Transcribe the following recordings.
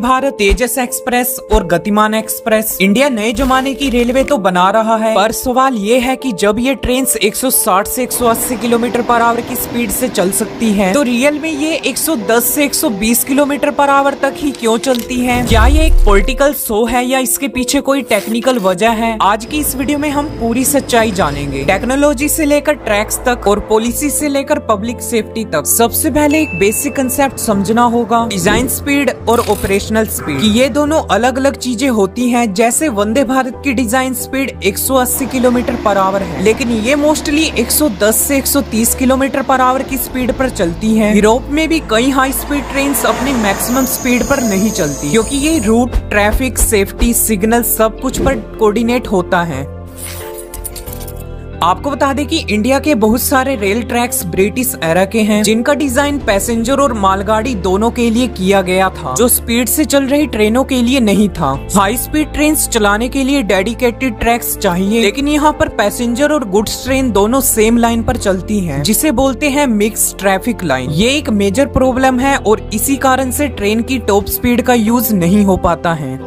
भारत, तेजस express और गतिमान express. India नए जमाने की रेलवे तो बना रहा है, पर सवाल ये है कि जब ये ट्रेन 160 से 180 किलोमीटर पर आवर की स्पीड से चल सकती है, तो रियल में ये 110 से 120 किलोमीटर पर आवर तक ही क्यों चलती है? क्या ये एक पॉलिटिकल शो है या इसके पीछे कोई टेक्निकल वजह है? आज की इस वीडियो में हम पूरी सच्चाई जानेंगे, टेक्नोलॉजी से लेकर ट्रैक्स तक और पॉलिसी से लेकर पब्लिक सेफ्टी तक। सबसे पहले एक बेसिक कंसेप्ट समझना होगा, डिजाइन स्पीड और ऑपरेशनल स्पीड, कि ये दोनों अलग अलग चीजें होती हैं। जैसे वंदे भारत की design speed 180 kilometre per hour है, लेकिन ये मोस्टली 110 से 130 किलोमीटर पर आवर की स्पीड पर चलती है। यूरोप में भी कई हाई स्पीड ट्रेन अपने मैक्सिमम स्पीड पर नहीं चलती, क्योंकि ये रूट, ट्रैफिक, सेफ्टी, सिग्नल सब कुछ पर कोऑर्डिनेट होता है। आपको बता दें कि इंडिया के बहुत सारे रेल ट्रैक्स ब्रिटिश एरा के हैं, जिनका डिजाइन पैसेंजर और मालगाड़ी दोनों के लिए किया गया था, जो स्पीड से चल रही ट्रेनों के लिए नहीं था। हाई स्पीड ट्रेन चलाने के लिए डेडिकेटेड ट्रैक्स चाहिए, लेकिन यहाँ पर पैसेंजर और गुड्स ट्रेन दोनों सेम लाइन पर चलती हैं, जिसे बोलते हैं मिक्स ट्रैफिक लाइन। ये एक मेजर प्रॉब्लम है और इसी कारण से ट्रेन की टॉप स्पीड का यूज नहीं हो पाता है।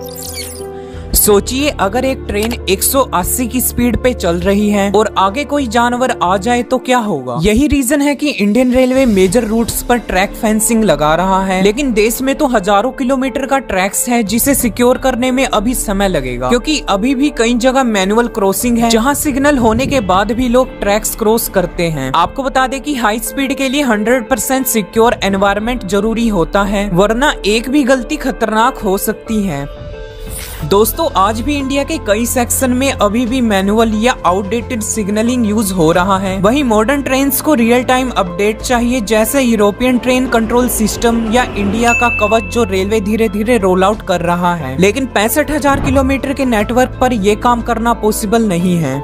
सोचिए, अगर एक ट्रेन 180 की स्पीड पे चल रही है और आगे कोई जानवर आ जाए तो क्या होगा? यही रीजन है कि इंडियन रेलवे मेजर रूट्स पर ट्रैक फेंसिंग लगा रहा है, लेकिन देश में तो हजारों किलोमीटर का ट्रैक्स है, जिसे सिक्योर करने में अभी समय लगेगा, क्योंकि अभी भी कई जगह मैनुअल क्रॉसिंग है, जहां सिग्नल होने के बाद भी लोग ट्रैक्स क्रॉस करते हैं। आपको बता दें कि हाई स्पीड के लिए 100% सिक्योर एनवायरनमेंट जरूरी होता है, वरना एक भी गलती खतरनाक हो सकती है। दोस्तों, आज भी इंडिया के कई सेक्शन में अभी भी मैनुअल या आउटडेटेड सिग्नलिंग यूज हो रहा है। वहीं मॉडर्न ट्रेन्स को रियल टाइम अपडेट चाहिए, जैसे यूरोपियन ट्रेन कंट्रोल सिस्टम या इंडिया का कवच, जो रेलवे धीरे धीरे रोल आउट कर रहा है। लेकिन 65,000 किलोमीटर के नेटवर्क पर यह काम करना पॉसिबल नहीं है।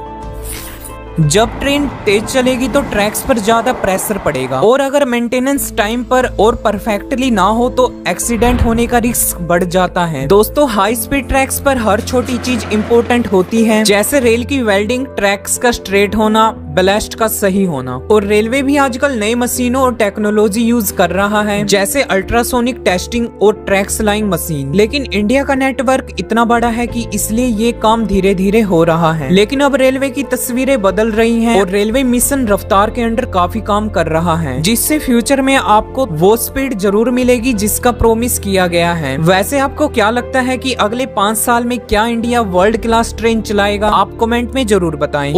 जब ट्रेन तेज चलेगी तो ट्रैक्स पर ज्यादा प्रेशर पड़ेगा, और अगर मेंटेनेंस टाइम पर और परफेक्टली ना हो तो एक्सीडेंट होने का रिस्क बढ़ जाता है। दोस्तों, हाई स्पीड ट्रैक्स पर हर छोटी चीज इम्पोर्टेंट होती है, जैसे रेल की वेल्डिंग, ट्रैक्स का स्ट्रेट होना, बैलेस्ट का सही होना। और रेलवे भी आजकल नई मशीनों और टेक्नोलॉजी यूज कर रहा है, जैसे अल्ट्रासोनिक टेस्टिंग और ट्रैक्स लाइंग मशीन। लेकिन इंडिया का नेटवर्क इतना बड़ा है कि इसलिए ये काम धीरे धीरे हो रहा है। लेकिन अब रेलवे की तस्वीरें बदल रही हैं और रेलवे मिशन रफ्तार के अंडर काफी काम कर रहा है, जिससे फ्यूचर में आपको वो स्पीड जरूर मिलेगी जिसका प्रॉमिस किया गया है। वैसे आपको क्या लगता है कि अगले 5 साल में क्या इंडिया वर्ल्ड क्लास ट्रेन चलाएगा? आप कमेंट में जरूर बताएं।